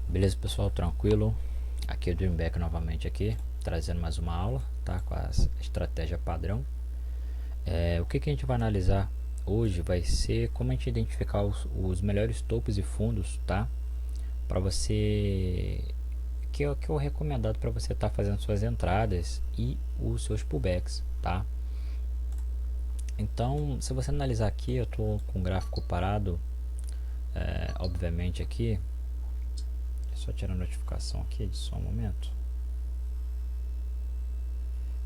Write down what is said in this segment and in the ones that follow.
Beleza, pessoal, tranquilo? Aqui é o Dreamback novamente aqui, trazendo mais uma aula, tá? Com a estratégia padrão. O que a gente vai analisar hoje vai ser como a gente identificar os melhores topos e fundos, tá? Para você, que é o recomendado para você estar fazendo suas entradas e os seus pullbacks, tá? Então, se você analisar aqui, eu tô com o gráfico parado, obviamente aqui. Só tirar a notificação aqui de só um momento.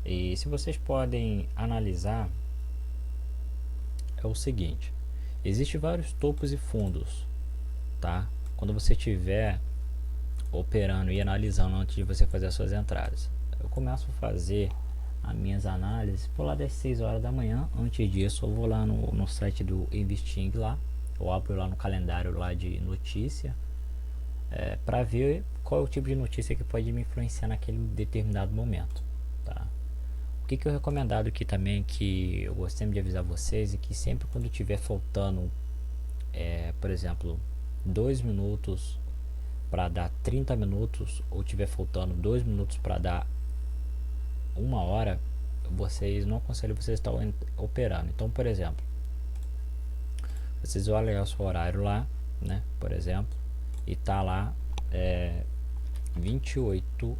E se vocês podem analisar, é o seguinte: existe vários topos e fundos, tá? Quando você estiver operando e analisando antes de você fazer as suas entradas, eu começo a fazer as minhas análises por lá das 6 horas da manhã. Antes disso, eu vou lá no site do Investing lá, eu abro lá no calendário lá de notícia, para ver qual é o tipo de notícia que pode me influenciar naquele determinado momento, tá? O que eu recomendado aqui também, que eu gosto sempre de avisar vocês, é que sempre quando tiver faltando, por exemplo, 2 minutos para dar 30 minutos, ou tiver faltando 2 minutos para dar 1 hora, vocês não aconselho vocês estar operando. Então, por exemplo, vocês vão olhar o seu horário lá, né, por exemplo, e tá lá 28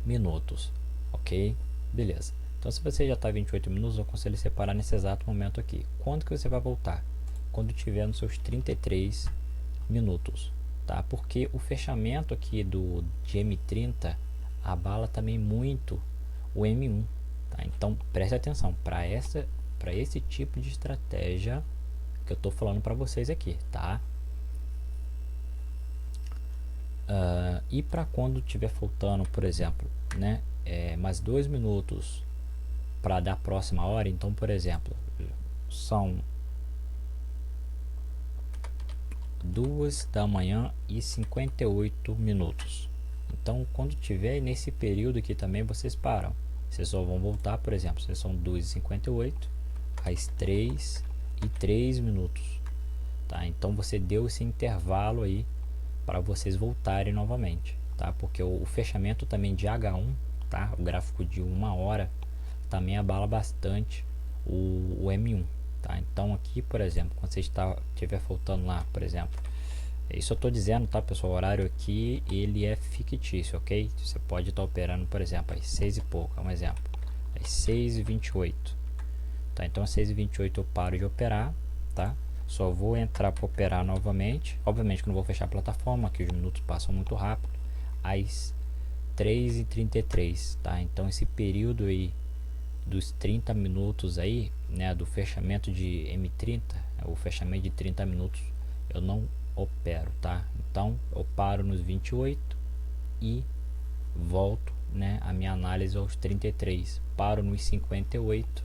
minutos, ok? Beleza. Então, se você já está 28 minutos, eu aconselho separar nesse exato momento aqui. Quando que você vai voltar? Quando tiver nos seus 33 minutos, tá? Porque o fechamento aqui de M30 abala também muito o M1, tá? Então, preste atenção para esse tipo de estratégia que eu estou falando para vocês aqui, tá? E para quando tiver faltando, por exemplo, né, mais 2 minutos para dar a próxima hora. Então, por exemplo, são 2 da manhã e 58 minutos. Então, quando tiver nesse período aqui também, vocês param. Vocês só vão voltar, por exemplo, se são 2h58 às 3h03 minutos, tá? Então, você deu esse intervalo aí para vocês voltarem novamente, tá? Porque o fechamento também de H1, tá? O gráfico de 1 hora também abala bastante o M1, tá? Então aqui, por exemplo, quando você estiver faltando lá, por exemplo, isso eu estou dizendo, tá, pessoal? O horário aqui ele é fictício, ok? Você pode estar operando, por exemplo, às 6 e pouco, é um exemplo, às 6h28, tá? Então às 6h28 eu paro de operar, tá? Só vou entrar para operar novamente. Obviamente que não vou fechar a plataforma, que os minutos passam muito rápido. Às 3h33, tá? Então esse período aí dos 30 minutos aí, né, do fechamento de M30, o fechamento de 30 minutos, eu não opero, tá? Então eu paro nos 28 e volto, né, a minha análise aos 33, paro nos 58,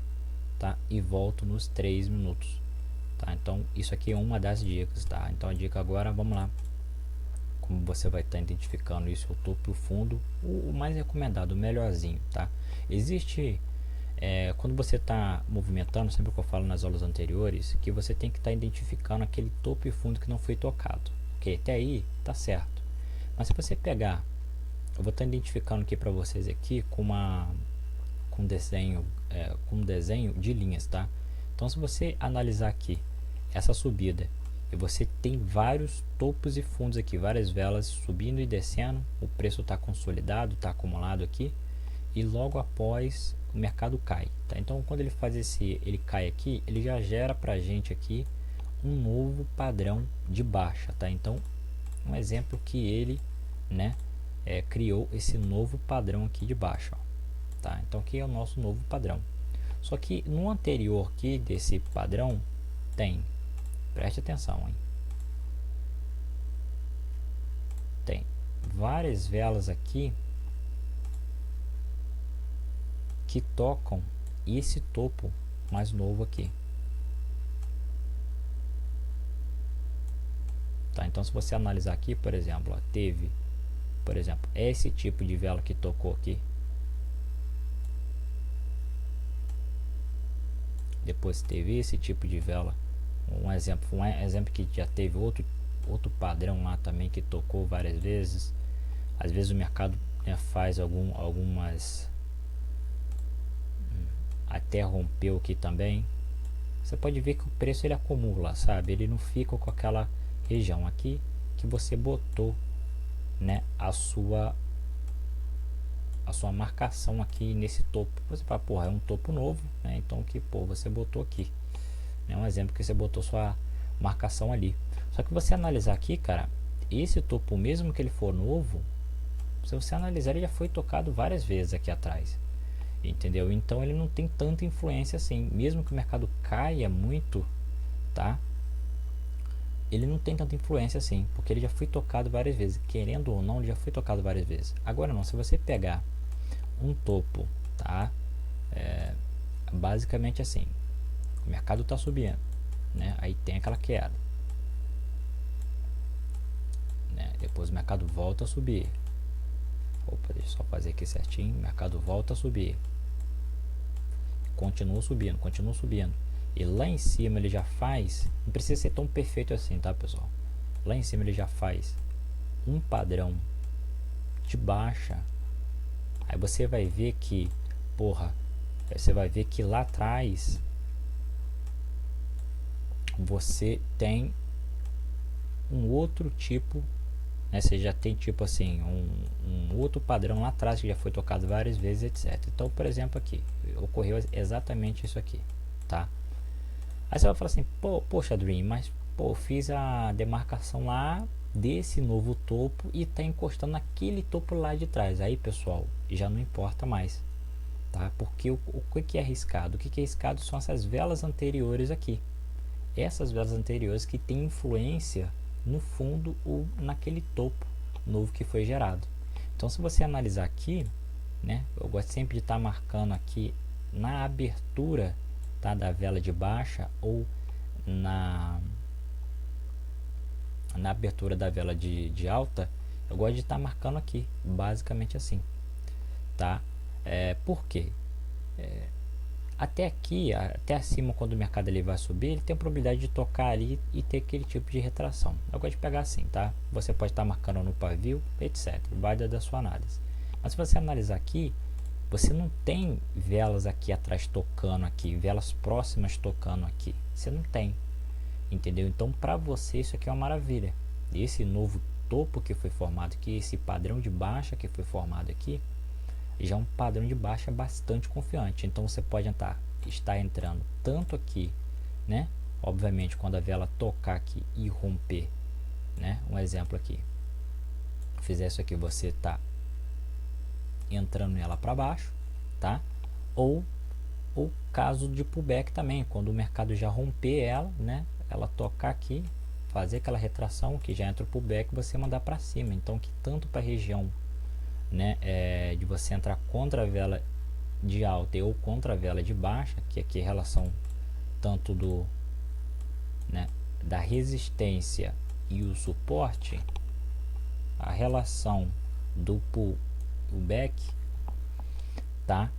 tá? E volto nos 3 minutos, tá? Então isso aqui é uma das dicas, tá? Então a dica agora, vamos lá, como você vai estar identificando isso, o topo e o fundo, o mais recomendado, o melhorzinho, tá? Existe quando você está movimentando, sempre que eu falo nas aulas anteriores, que você tem que estar identificando aquele topo e fundo que não foi tocado, ok? Até aí tá certo, mas se você pegar, eu vou estar identificando aqui para vocês aqui com desenho de linhas, tá? Então se você analisar aqui essa subida e você tem vários topos e fundos aqui, várias velas subindo e descendo, o preço está consolidado, está acumulado aqui, e logo após o mercado cai, tá? Então quando ele cai aqui, ele já gera pra gente aqui um novo padrão de baixa, tá? Então um exemplo que ele, né, criou esse novo padrão aqui de baixa, ó, tá? Então aqui é o nosso novo padrão. Só que no anterior aqui desse padrão preste atenção, hein? Tem várias velas aqui que tocam esse topo mais novo aqui, tá? Então se você analisar aqui, por exemplo, ó, teve, por exemplo, esse tipo de vela que tocou aqui, depois teve esse tipo de vela, um exemplo que já teve outro outro padrão lá também que tocou várias vezes. Às vezes o mercado, né, faz algumas, até rompeu aqui também. Você pode ver que o preço ele acumula, sabe? Ele não fica com aquela região aqui que você botou, né, a sua marcação aqui nesse topo. Você fala, porra, é um topo novo, né? Então que, pô, você botou aqui, é um exemplo que você botou sua marcação ali. Só que você analisar aqui, cara, esse topo, mesmo que ele for novo, se você analisar, ele já foi tocado várias vezes aqui atrás, entendeu? Então ele não tem tanta influência assim, mesmo que o mercado caia muito, tá? Ele não tem tanta influência assim, porque ele já foi tocado várias vezes, querendo ou não, ele já foi tocado várias vezes. Agora não, se você pegar um topo, tá? Basicamente assim, o mercado está subindo, né? Aí tem aquela queda, né? Depois o mercado volta a subir. Opa, deixa eu só fazer aqui certinho. O mercado volta a subir, continua subindo, continua subindo. E lá em cima ele já faz, não precisa ser tão perfeito assim, tá, pessoal? Lá em cima ele já faz um padrão de baixa. Aí você vai ver que, porra, você vai ver que lá atrás você tem um outro tipo, né? Você já tem tipo assim um outro padrão lá atrás que já foi tocado várias vezes, etc. Então, por exemplo, aqui ocorreu exatamente isso aqui, tá? Aí você vai falar assim, poxa, Dream, mas pô, fiz a demarcação lá desse novo topo e tá encostando naquele topo lá de trás. Aí, pessoal, já não importa mais, tá? Porque o que é arriscado? O que é arriscado são essas velas anteriores aqui. Essas velas anteriores que tem influência no fundo ou naquele topo novo que foi gerado. Então, se você analisar aqui, né, eu gosto sempre de estar marcando aqui na abertura, tá, da vela de baixa ou na abertura da vela de alta. Eu gosto de estar marcando aqui, basicamente assim, tá? Por quê? Até aqui, até acima, quando o mercado ele vai subir, ele tem a probabilidade de tocar ali e ter aquele tipo de retração. Eu gosto de pegar assim, tá? Você pode estar marcando no pavio, etc. Vai da sua análise. Mas se você analisar aqui, você não tem velas aqui atrás tocando aqui, velas próximas tocando aqui. Você não tem, entendeu? Então, para você isso aqui é uma maravilha. Esse novo topo que foi formado aqui, esse padrão de baixa que foi formado aqui, já é um padrão de baixa bastante confiante. Então você pode estar entrando tanto aqui, né? Obviamente quando a vela tocar aqui e romper, né? Um exemplo aqui, fizer isso aqui, você está entrando nela para baixo, tá? Ou o caso de pullback também, quando o mercado já romper ela, né? Ela tocar aqui, fazer aquela retração que já entra o pullback, você mandar para cima. Então que tanto para a região, né, de você entrar contra a vela de alta ou contra a vela de baixa, que aqui é a relação tanto do, né, da resistência e o suporte, a relação do pullback, tá?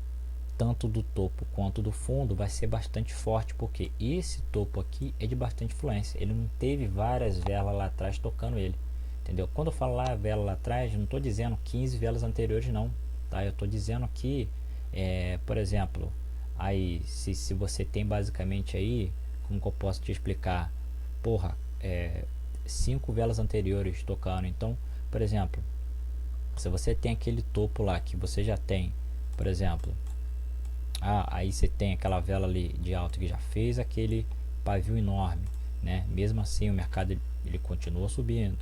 Tanto do topo quanto do fundo vai ser bastante forte, porque esse topo aqui é de bastante influência, ele não teve várias velas lá atrás tocando ele, entendeu? Quando eu falo lá vela lá atrás, não estou dizendo 15 velas anteriores não, tá? Eu estou dizendo aqui, por exemplo, aí se você tem basicamente aí, como que eu posso te explicar, porra, 5 velas anteriores tocando. Então, por exemplo, se você tem aquele topo lá que você já tem, por exemplo, aí você tem aquela vela ali de alta que já fez aquele pavio enorme, né? Mesmo assim o mercado ele continua subindo,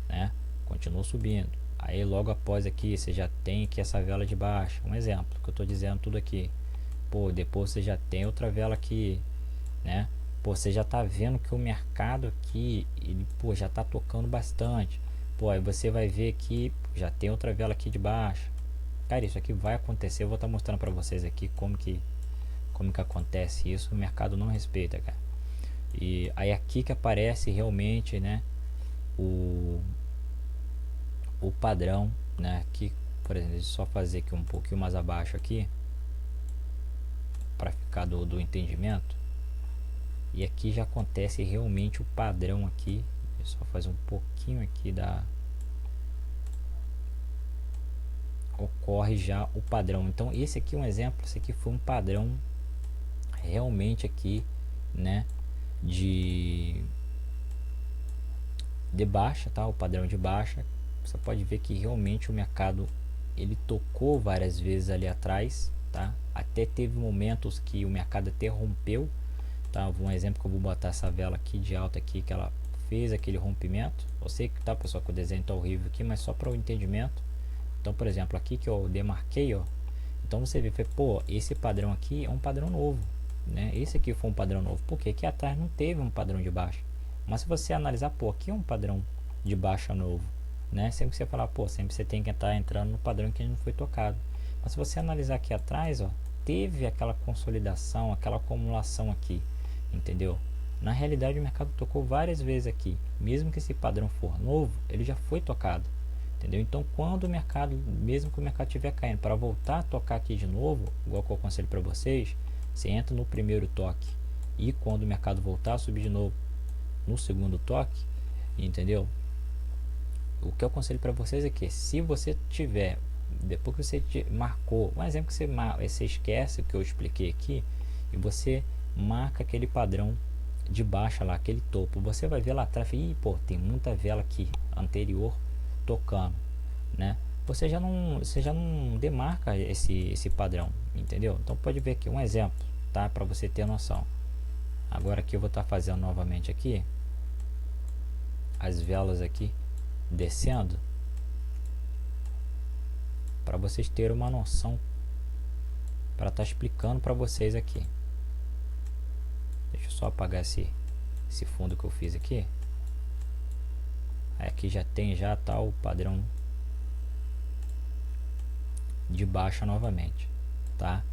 né? Continua subindo. Aí logo após aqui você já tem aqui essa vela de baixo, um exemplo que eu estou dizendo tudo aqui. Pô, depois você já tem outra vela aqui, né? Pô, você já tá vendo que o mercado aqui ele, pô, já tá tocando bastante. Pô, aí você vai ver que já tem outra vela aqui de baixo. Cara, isso aqui vai acontecer. Eu vou estar mostrando para vocês aqui como que acontece isso. O mercado não respeita, cara. E aí aqui que aparece realmente, né, o padrão, né? Aqui, por exemplo, deixa eu só fazer aqui um pouquinho mais abaixo aqui para ficar do entendimento. E aqui já acontece realmente o padrão aqui. Deixa eu só fazer um pouquinho aqui da... Ocorre já o padrão. Então esse aqui é um exemplo, esse aqui foi um padrão realmente aqui, né, de baixa, tá? O padrão de baixa. Você pode ver que realmente o mercado ele tocou várias vezes ali atrás, tá? Até teve momentos que o mercado até rompeu, tá? Um exemplo que eu vou botar essa vela aqui de alta aqui, que ela fez aquele rompimento. Eu sei que tá, pessoal, que o desenho tá horrível aqui, mas só para o entendimento. Então, por exemplo, aqui que eu demarquei, ó, então você vê, pô, esse padrão aqui é um padrão novo, né? Esse aqui foi um padrão novo, porque aqui atrás não teve um padrão de baixa. Mas se você analisar, pô, aqui é um padrão de baixa novo, né? Sempre que você falar, pô, sempre você tem que estar entrando no padrão que não foi tocado. Mas se você analisar aqui atrás, ó, teve aquela consolidação, aquela acumulação aqui, entendeu? Na realidade o mercado tocou várias vezes aqui, mesmo que esse padrão for novo, ele já foi tocado. Entendeu? Então quando o mercado, mesmo que o mercado estiver caindo, para voltar a tocar aqui de novo, igual que eu aconselho para vocês, você entra no primeiro toque e quando o mercado voltar a subir de novo no segundo toque, entendeu? O que eu aconselho para vocês é que se você tiver, depois que você marcou, um exemplo que você esquece o que eu expliquei aqui e você marca aquele padrão de baixa lá, aquele topo, você vai ver lá atrás, e pô, tem muita vela aqui anterior tocando, né? Você já não demarca esse padrão, entendeu? Então pode ver aqui um exemplo, tá? Para você ter noção. Agora aqui eu vou estar fazendo novamente aqui as velas aqui descendo para vocês terem uma noção, para estar explicando para vocês aqui. Deixa eu só apagar esse fundo que eu fiz aqui. Aqui já tem tá o padrão de baixa novamente, tá?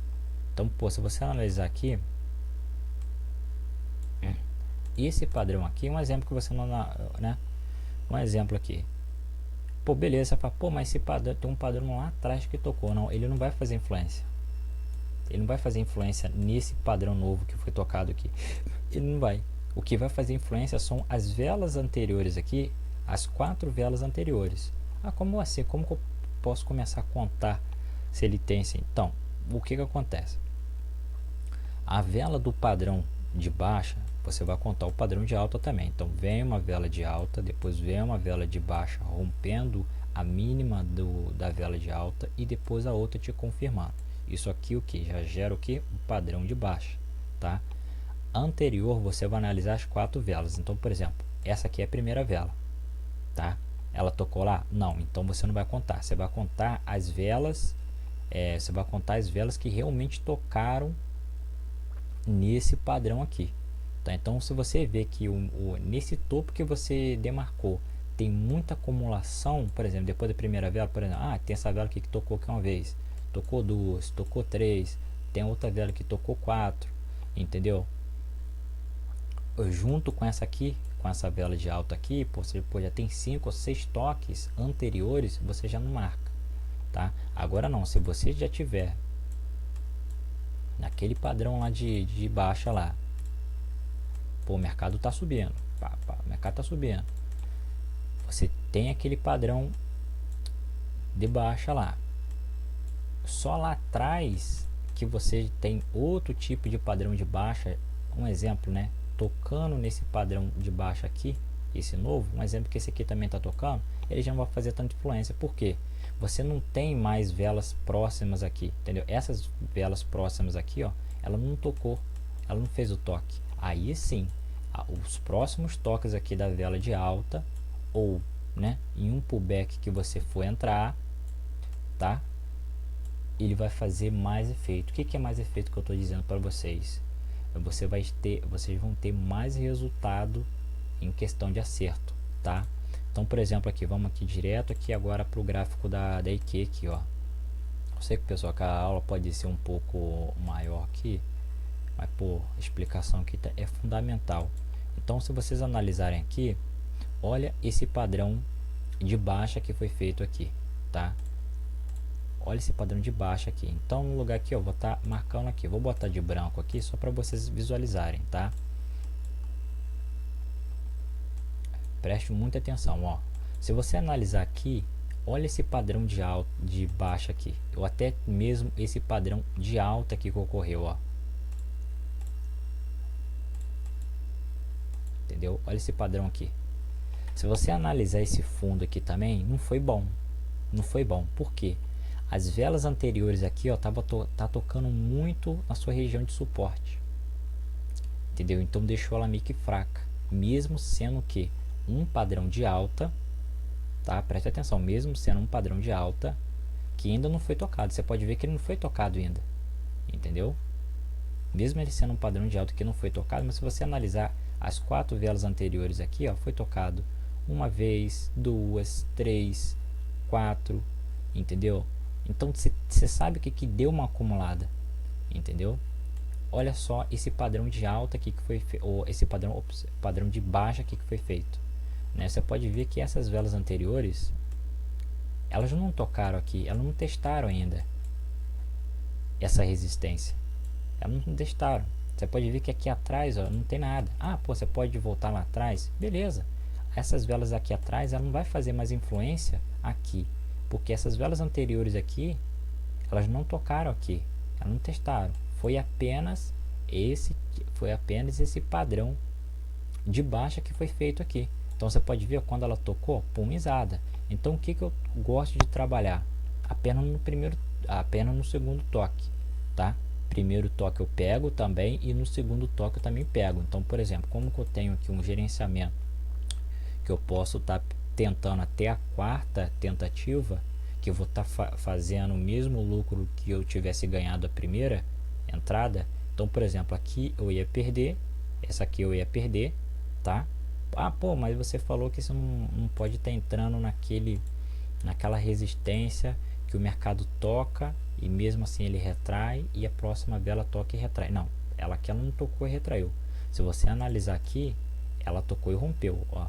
Então, pô, se você analisar aqui, esse padrão aqui, um exemplo que você não, né? Um exemplo aqui, pô, beleza, você fala, pô, mas esse padrão tem um padrão lá atrás que tocou. Não, ele não vai fazer influência. Ele não vai fazer influência nesse padrão novo que foi tocado aqui. Ele não vai. O que vai fazer influência são as velas anteriores aqui, as 4 velas anteriores. Ah, como assim? Como que eu posso começar a contar se ele tem assim? Então, o que acontece? A vela do padrão de baixa, você vai contar o padrão de alta também. Então, vem uma vela de alta, depois vem uma vela de baixa rompendo a mínima da vela de alta e depois a outra te confirmando. Isso aqui o que? Já gera o que? Um padrão de baixa, tá? Anterior, você vai analisar as 4 velas. Então, por exemplo, essa aqui é a primeira vela, tá? Ela tocou lá? Não, então você não vai contar. Você vai contar as velas, você vai contar as velas que realmente tocaram nesse padrão aqui, tá? Então, se você vê que nesse topo que você demarcou tem muita acumulação, por exemplo, depois da primeira vela, por exemplo, tem essa vela aqui que tocou aqui uma vez, tocou 2, tocou 3, tem outra vela que tocou 4, entendeu? Junto com essa aqui, com essa vela de alta aqui, você já tem 5 ou 6 toques anteriores, você já não marca, tá? Agora não, se você já tiver naquele padrão lá de baixa lá, pô, o mercado tá subindo, o mercado tá subindo, você tem aquele padrão de baixa lá, só lá atrás que você tem outro tipo de padrão de baixa, um exemplo, né? Tocando nesse padrão de baixa aqui, esse novo, um exemplo que esse aqui também está tocando, ele já não vai fazer tanta influência, porque você não tem mais velas próximas aqui, entendeu? Essas velas próximas aqui, ó, ela não tocou, ela não fez o toque. Aí sim, os próximos toques aqui da vela de alta, ou, né, em um pullback que você for entrar, tá? Ele vai fazer mais efeito. O que é mais efeito que eu estou dizendo para vocês? Vocês vão ter mais resultado em questão de acerto, tá? Então, por exemplo, aqui, vamos aqui direto aqui agora para o gráfico da IQ aqui, ó. Eu sei que, pessoal, que a aula pode ser um pouco maior aqui, mas, pô, a explicação aqui é fundamental. Então, se vocês analisarem aqui, olha esse padrão de baixa que foi feito aqui, tá? Olha esse padrão de baixa aqui. Então, no lugar aqui, eu vou estar marcando aqui. Vou botar de branco aqui só para vocês visualizarem, tá? preste muita atenção, ó. Se você analisar aqui, olha esse padrão de alta, de baixa aqui, ou até mesmo esse padrão de alta aqui que ocorreu, ó. Entendeu? Olha esse padrão aqui. Se você analisar esse fundo aqui também, não foi bom. Não foi bom. Por quê? As velas anteriores aqui, ó, tá tocando muito na sua região de suporte. Entendeu? Então deixou ela meio que fraca. Mesmo sendo que um padrão de alta, tá? Preste atenção, mesmo sendo um padrão de alta que ainda não foi tocado. Você pode ver que ele não foi tocado ainda. Entendeu? Mesmo ele sendo um padrão de alta que não foi tocado, mas se você analisar as 4 velas anteriores aqui, ó, foi tocado uma vez, 2, 3, 4, entendeu? Então você sabe que deu uma acumulada, entendeu? Olha só esse padrão de alta aqui que foi ou esse padrão de baixa aqui que foi feito, né? Você pode ver que essas velas anteriores, elas não tocaram aqui, elas não testaram ainda essa resistência, elas não testaram. Você pode ver que aqui atrás, ó, não tem nada. Ah, pô, você pode voltar lá atrás, beleza. Essas velas aqui atrás, ela não vai fazer mais influência aqui, porque essas velas anteriores aqui, elas não tocaram aqui, elas não testaram. Foi apenas esse padrão de baixa que foi feito aqui. Então você pode ver quando ela tocou, pumizada. Então o que eu gosto de trabalhar? Apenas no segundo toque, tá? Primeiro toque eu pego também e no segundo toque eu também pego. Então, por exemplo, como que eu tenho aqui um gerenciamento que eu posso estar tentando até a 4ª tentativa, que eu vou estar fazendo o mesmo lucro que eu tivesse ganhado a primeira entrada. Então, por exemplo, aqui eu ia perder, essa aqui eu ia perder, tá? Ah, pô, mas você falou que você não pode estar entrando naquela resistência que o mercado toca e mesmo assim ele retrai e a próxima vela toca e retrai. Não, ela não tocou e retraiu. Se você analisar aqui, ela tocou e rompeu, ó.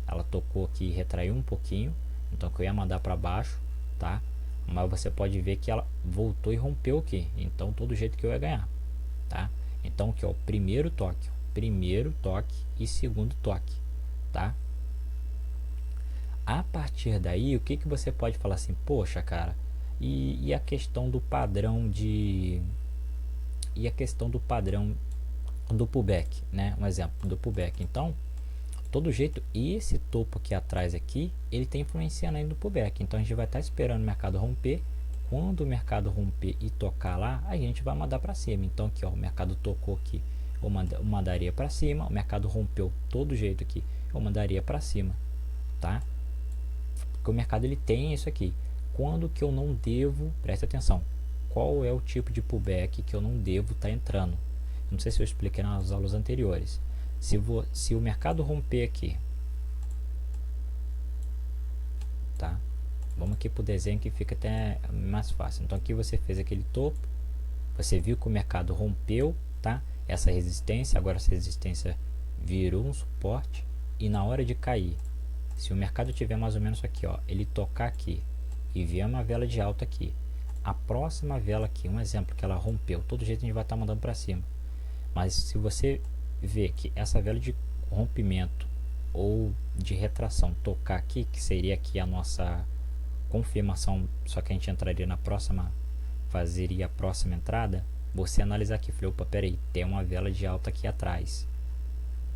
Ela tocou aqui e retraiu um pouquinho, então que eu ia mandar para baixo, tá? Mas você pode ver que ela voltou e rompeu aqui, então todo jeito que eu ia ganhar, tá? Então aqui, ó, primeiro toque e segundo toque, tá? A partir daí, o que você pode falar assim, poxa, cara, e a questão do padrão do pullback, né? Um exemplo do pullback. Então, todo jeito, esse topo aqui atrás aqui, ele tem influenciando ainda no pullback. Então a gente vai estar esperando o mercado romper. Quando o mercado romper e tocar lá, a gente vai mandar para cima. Então aqui, ó, o mercado tocou aqui, eu mandaria para cima. O mercado rompeu todo jeito aqui, eu mandaria para cima, tá? Porque o mercado ele tem isso aqui. Quando que eu não devo, presta atenção, qual é o tipo de pullback que eu não devo estar entrando? Não sei se eu expliquei nas aulas anteriores. Se o mercado romper aqui, tá? Vamos aqui para o desenho que fica até mais fácil. Então aqui você fez aquele topo, você viu que o mercado rompeu, tá? Essa resistência, agora essa resistência virou um suporte e na hora de cair, se o mercado tiver mais ou menos aqui, ó, ele tocar aqui e vier uma vela de alta aqui, a próxima vela aqui, um exemplo que ela rompeu, todo jeito a gente vai estar mandando para cima. Mas se você ver que essa vela de rompimento ou de retração tocar aqui, que seria aqui a nossa confirmação, só que a gente entraria na próxima, fazeria a próxima entrada, você analisar aqui, falei, opa, peraí, tem uma vela de alta aqui atrás,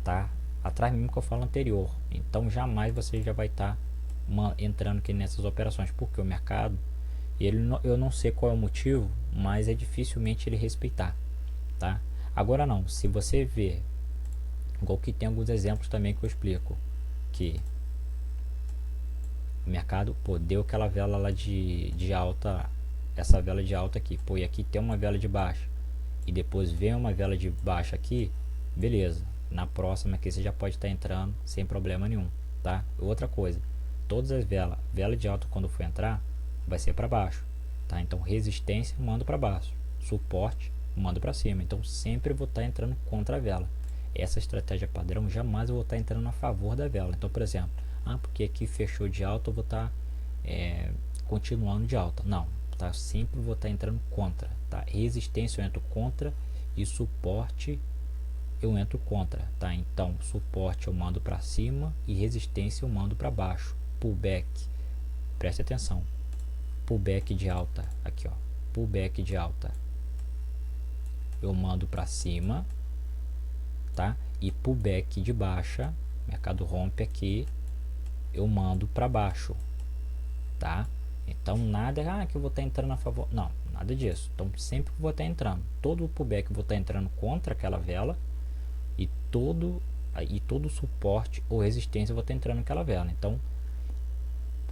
tá? Atrás mesmo que eu falo anterior, então jamais você já vai estar entrando aqui nessas operações, porque o mercado, eu não sei qual é o motivo, mas é dificilmente ele respeitar, tá? Agora não, se você ver, igual que tem alguns exemplos também que eu explico, que o mercado, pô, deu aquela vela lá de alta, essa vela de alta aqui, pô, e aqui tem uma vela de baixa, e depois vem uma vela de baixa aqui, beleza, na próxima aqui você já pode estar entrando sem problema nenhum, tá? Outra coisa, todas as vela de alta quando for entrar, vai ser para baixo, tá? Então resistência, mando para baixo, suporte, mando para cima, então sempre vou estar entrando contra a vela. Essa estratégia padrão, jamais eu vou estar entrando a favor da vela. Então, por exemplo, porque aqui fechou de alta, eu vou estar continuando de alta. Não, tá? Sempre vou estar entrando contra, tá? Resistência eu entro contra e suporte eu entro contra, tá? Então suporte eu mando para cima e resistência eu mando para baixo. Pullback, preste atenção, pullback de alta, aqui ó, pullback de alta eu mando para cima, tá? E pullback de baixa, mercado rompe aqui, eu mando para baixo, tá? Então nada que eu vou estar entrando a favor, não, nada disso. Então sempre que eu vou estar entrando, todo o pullback eu vou estar entrando contra aquela vela e todo suporte ou resistência eu vou estar entrando naquela vela. Então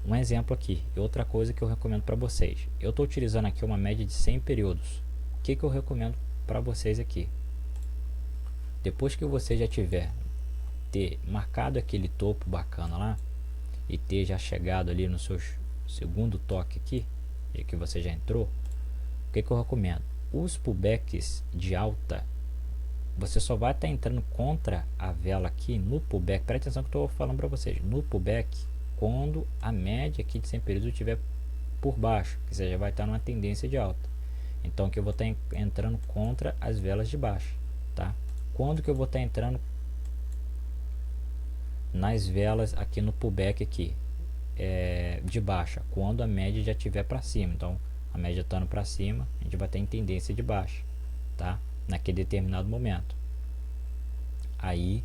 um exemplo aqui, e outra coisa que eu recomendo para vocês, eu estou utilizando aqui uma média de 100 períodos. O que eu recomendo para vocês aqui? Depois que você já ter marcado aquele topo bacana lá e ter já chegado ali no seu segundo toque aqui, e que você já entrou, o que eu recomendo? Os pullbacks de alta, você só vai estar entrando contra a vela aqui no pullback. Presta atenção que eu estou falando para vocês, no pullback, quando a média aqui de 100 períodos estiver por baixo, que você já vai estar numa tendência de alta. Então aqui eu vou estar entrando contra as velas de baixo, tá? Quando que eu vou estar entrando nas velas aqui no pullback aqui de baixa? Quando a média já estiver para cima. Então a média estando para cima, a gente vai ter em tendência de baixa, tá? Naquele determinado momento. Aí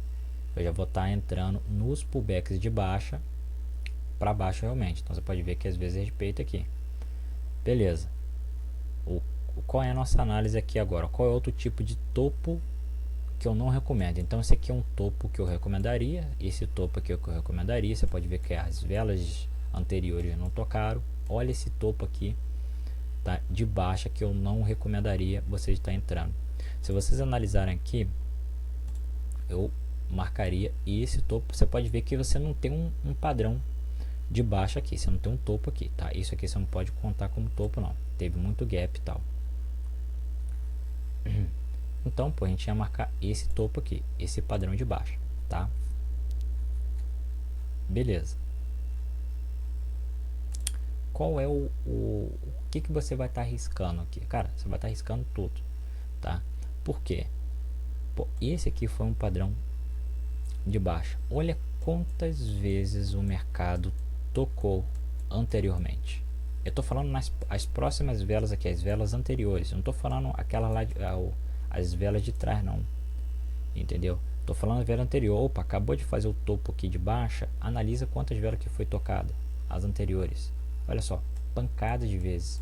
eu já vou estar entrando nos pullbacks de baixa para baixo realmente. Então você pode ver que às vezes respeita aqui. Beleza. Qual é a nossa análise aqui agora? Qual é outro tipo de topo que eu não recomendo? Então esse aqui é um topo que eu recomendaria. Esse topo aqui é o que eu recomendaria. Você pode ver que as velas anteriores não tocaram. Olha esse topo aqui, tá? De baixa, que eu não recomendaria você estar entrando. Se vocês analisarem aqui, eu marcaria esse topo. Você pode ver que você não tem um padrão de baixa aqui, você não tem um topo aqui, tá? Isso aqui você não pode contar como topo, não. Teve muito gap e tal. Então, pô, a gente ia marcar esse topo aqui, esse padrão de baixa, tá? Beleza. Qual é o que você vai estar arriscando aqui? Cara, você vai estar arriscando tudo, tá? Por quê? Pô, esse aqui foi um padrão de baixa. Olha quantas vezes o mercado tocou anteriormente. Eu tô falando as próximas velas aqui, as velas anteriores. Eu não tô falando aquela lá as velas de trás, não. Entendeu? Tô falando a vela anterior. Opa, acabou de fazer o topo aqui de baixa. Analisa quantas velas que foi tocada, as anteriores. Olha só, pancada de vezes,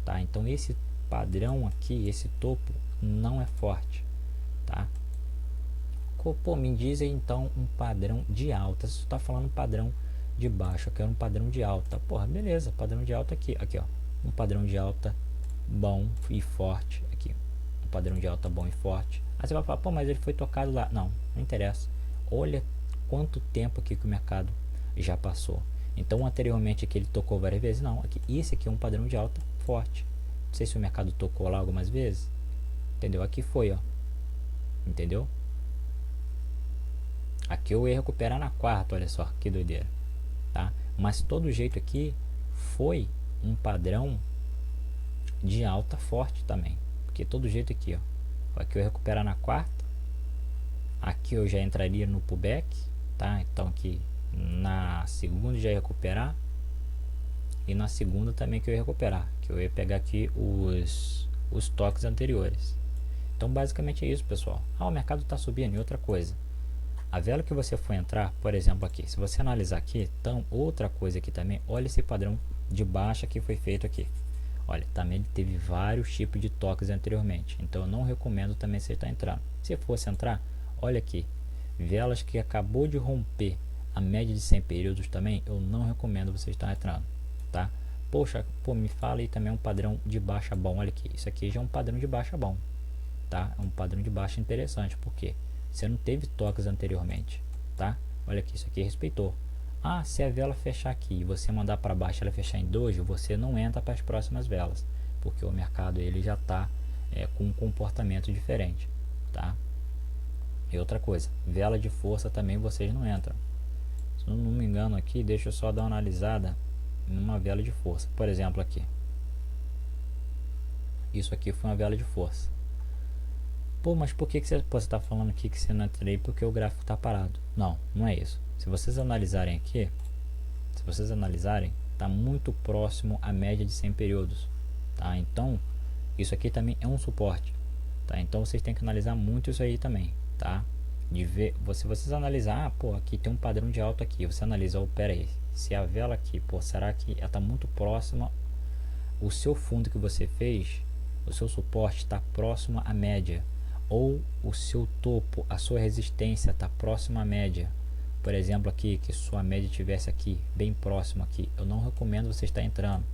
tá? Então esse padrão aqui, esse topo não é forte, tá? Pô, me diz aí então um padrão de alta. Se você tá falando padrão de baixo, eu quero um padrão de alta. Porra, beleza, padrão de alta aqui, ó, um padrão de alta bom e forte aqui, um padrão de alta bom e forte. Aí você vai falar, pô, mas ele foi tocado lá. Não interessa. Olha quanto tempo aqui que o mercado já passou. Então anteriormente aqui ele tocou várias vezes, não, aqui, esse aqui é um padrão de alta forte. Não sei se o mercado tocou lá algumas vezes, entendeu? Aqui foi, ó, entendeu? Aqui eu ia recuperar na quarta, olha só, que doideira, tá? Mas todo jeito aqui foi um padrão de alta forte também, porque todo jeito aqui, ó, aqui eu ia recuperar na quarta, aqui eu já entraria no pullback, tá? Então aqui na segunda já ia recuperar, e na segunda também que eu ia recuperar, que eu ia pegar aqui os toques anteriores. Então basicamente é isso, pessoal. O mercado está subindo. E outra coisa, a vela que você for entrar, por exemplo aqui, se você analisar aqui, então outra coisa aqui também, olha esse padrão de baixa que foi feito aqui. Olha, também ele teve vários tipos de toques anteriormente, então eu não recomendo também você estar entrando. Se fosse entrar, olha aqui, velas que acabou de romper a média de 100 períodos também, eu não recomendo você estar entrando, tá? Poxa, pô, me fala aí também um padrão de baixa bom. Olha aqui, isso aqui já é um padrão de baixa bom, tá? É um padrão de baixa interessante, porque você não teve toques anteriormente, tá? Olha aqui, isso aqui respeitou. Se a vela fechar aqui e você mandar para baixo, ela fechar em dojo, você não entra para as próximas velas, porque o mercado ele já está com um comportamento diferente, tá? E outra coisa, vela de força também vocês não entram. Se eu não me engano aqui, deixa eu só dar uma analisada numa vela de força. Por exemplo aqui, isso aqui foi uma vela de força. Pô, mas por que você tá falando aqui que você não entra aí porque o gráfico tá parado? Não, não é isso. Se vocês analisarem aqui, tá muito próximo à média de 100 períodos, tá? Então, isso aqui também é um suporte, tá? Então vocês têm que analisar muito isso aí também, tá? De ver, vocês analisar, pô, aqui tem um padrão de alta aqui, você analisa, oh, pera aí, se a vela aqui, pô, será que ela tá muito próxima, o seu fundo que você fez, o seu suporte está próximo à média, ou o seu topo, a sua resistência está próxima à média. Por exemplo, aqui, que sua média tivesse aqui, bem próximo aqui, eu não recomendo você estar entrando.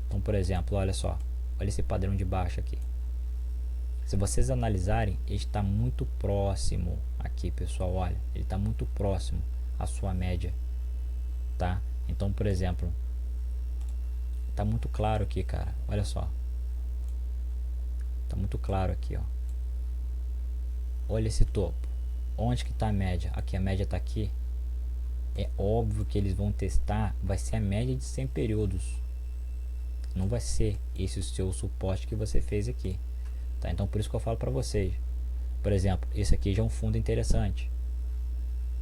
Então, por exemplo, olha só, olha esse padrão de baixa aqui. Se vocês analisarem, ele está muito próximo aqui, pessoal, olha, ele está muito próximo à sua média, tá? Então, por exemplo, tá muito claro aqui, cara, olha só, tá muito claro aqui, ó. Olha esse topo, onde que tá a média? Aqui, a média tá aqui. É óbvio que eles vão testar, vai ser a média de 100 períodos, não vai ser esse o seu suporte que você fez aqui, tá? Então por isso que eu falo para vocês, por exemplo, esse aqui já é um fundo interessante,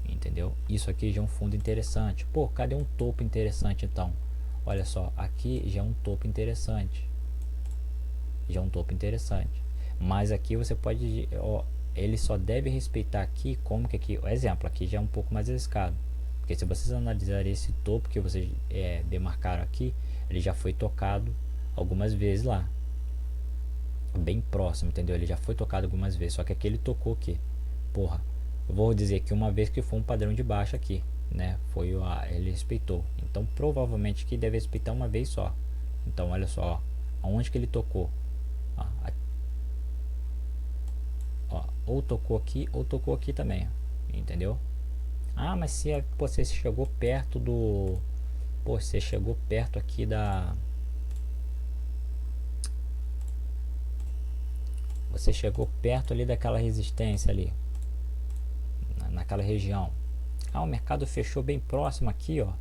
entendeu? Isso aqui já é um fundo interessante. Pô, cadê um topo interessante então? Olha só, aqui já é um topo interessante, já é um topo interessante, mas aqui você pode, ó, ele só deve respeitar aqui, como que aqui, exemplo, aqui já é um pouco mais arriscado, porque se vocês analisarem esse topo que vocês demarcaram aqui, ele já foi tocado algumas vezes lá, bem próximo, entendeu? Ele já foi tocado algumas vezes, só que aqui ele tocou aqui, porra, eu vou dizer que uma vez que foi um padrão de baixa aqui, né? Foi ele respeitou, então provavelmente que deve respeitar uma vez só. Então olha só, ó, aonde que ele tocou, ó, ou tocou aqui ou tocou aqui também, ó, entendeu? Ah, mas se você chegou perto do, pô, você chegou perto aqui da, você chegou perto ali daquela resistência ali, naquela região. Ah, o mercado fechou bem próximo aqui, ó,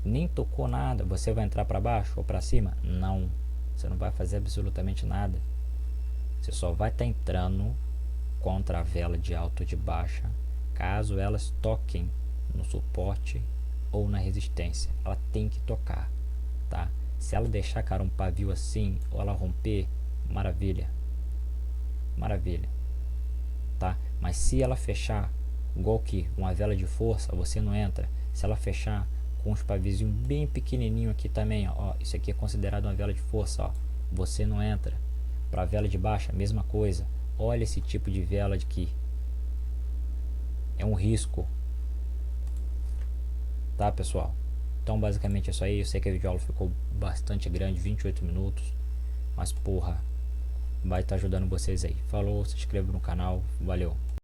nem tocou nada. Você vai entrar para baixo ou para cima? Não, você não vai fazer absolutamente nada. Você só vai estar entrando contra a vela de alta ou de baixa caso elas toquem no suporte ou na resistência. Ela tem que tocar, tá? Se ela deixar, cara, um pavio assim, ou ela romper, maravilha, maravilha, tá? Mas se ela fechar igual que uma vela de força, você não entra. Se ela fechar com os pavizinhos bem pequenininho aqui também, ó, isso aqui é considerado uma vela de força, ó, você não entra. Para vela de baixa, mesma coisa. Olha esse tipo de vela de que é um risco, tá, pessoal? Então basicamente é isso aí. Eu sei que a videoaula ficou bastante grande, 28 minutos, mas porra, vai estar ajudando vocês aí. Falou, se inscreva no canal, valeu.